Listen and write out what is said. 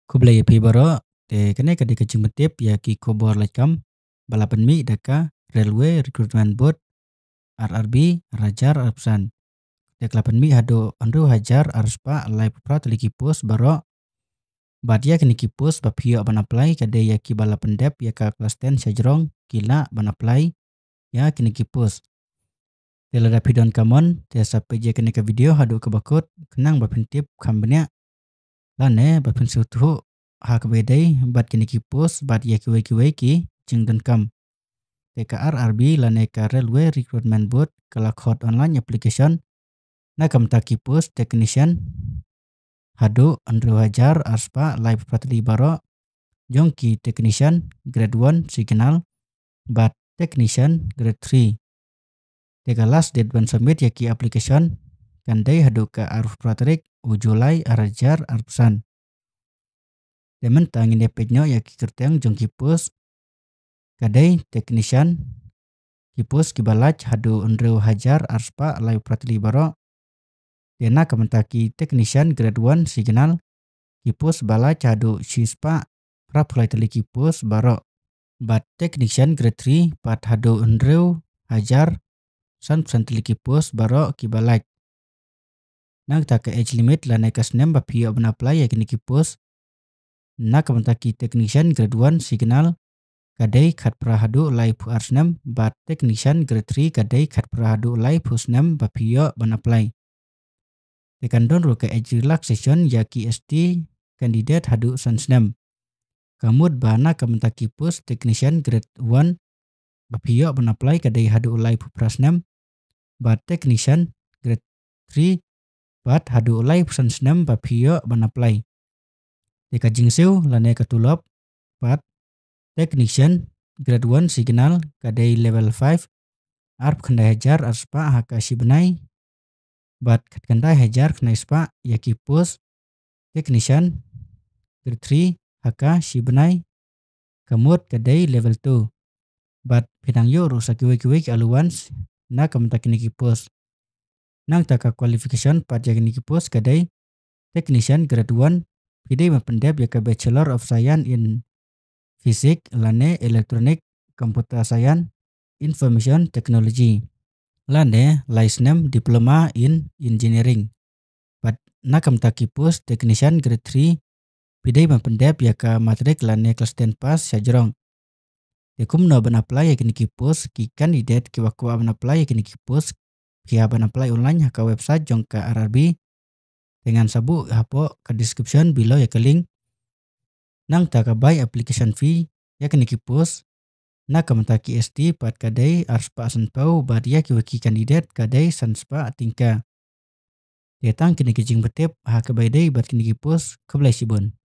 Kublai pi baro te kene kadi kecing betip ya ki kobor laikam balapan mi daka Railway Recruitment Board RRB Rajar Arpsan te kelapan mi hado andru hajar arspa lai pupra teliki pos baro badia kini kipus bapio ban apply kade ya ki balapan dep ya ka kelas 10 sajrong kila ban apply ya kini kipus tela dapidon kamon te sape je kini ke video hado ke bakut kenang bapintip kambenya lane bapin sutu hak bedai bat kini kipus bat ya kiwe ki jingdan kam TKRRB lane ka Railway Recruitment Board kala khot online application na kam ta kipus technician hado andru hajar arspa live pratli baro jongki technician grade 1 signal bat technician grade 3 teka last date ban submit ya ki application kandai hado ka aruf pratrik ujulai arajar arpsan demen tangin depetnyo ya ki kerteng jong kipus kadai technician kipus kibalaj hado andru hajar arspa live pratli baro dena kamentaki technician grade 1 signal kipus balaj hado sispa prapulai teli kipus baro bat technician grade 3 pat hado andru hajar san teli kipus baro kibalaj nang taka age limit la nekas nem bapio ban apply ya kini kipus na kamentaki technician grade 1 signal kadai khat prahadu lai pu arsnem bat technician grade 3 kadai khat prahadu lai pusnem bapio ban apply tekan don ro ke age relaxation ya ki ST candidate hadu sansnem kamud bana kamentaki pus technician grade 1 bapio ban apply kadai hadu lai pu prasnem bat technician grade 3 bat hadu lai sansnem bapio ban apply teka jingseu lane katulop pat technician grade 1 signal kadai level 5 arp khandai hajar arspa haka sibnai bat khandai hajar khandai spa yaki pus technician grade 3 haka sibnai kamut kadai level 2 bat pinang yo rusak kiwe aluans na kamtakini kipus nang taka qualification pat yakini kipus kadai technician grade 1 pidai mapendep ya ka Bachelor of Science in Physics lane Electronic Computer Science Information Technology lane licensem Diploma in Engineering pat nakam takipus technician grade 3 pidai mapendep ya ka matrik lane kelas 10 pas sajrong tekum no ban apply ya kini kipus ki candidate ki wakwa ban apply ya kini kipus kia ban apply online haka website jong ka RRB dengan sabu hapo ke description below ya ke link nang taka buy application fee ya kini kipus na kamentaki ST pat kadai arspa sanpau badia kiwaki kandidat kadai sanspa tingka detang kini kijing betep ha kebaidai bat kini kipus keblai sibun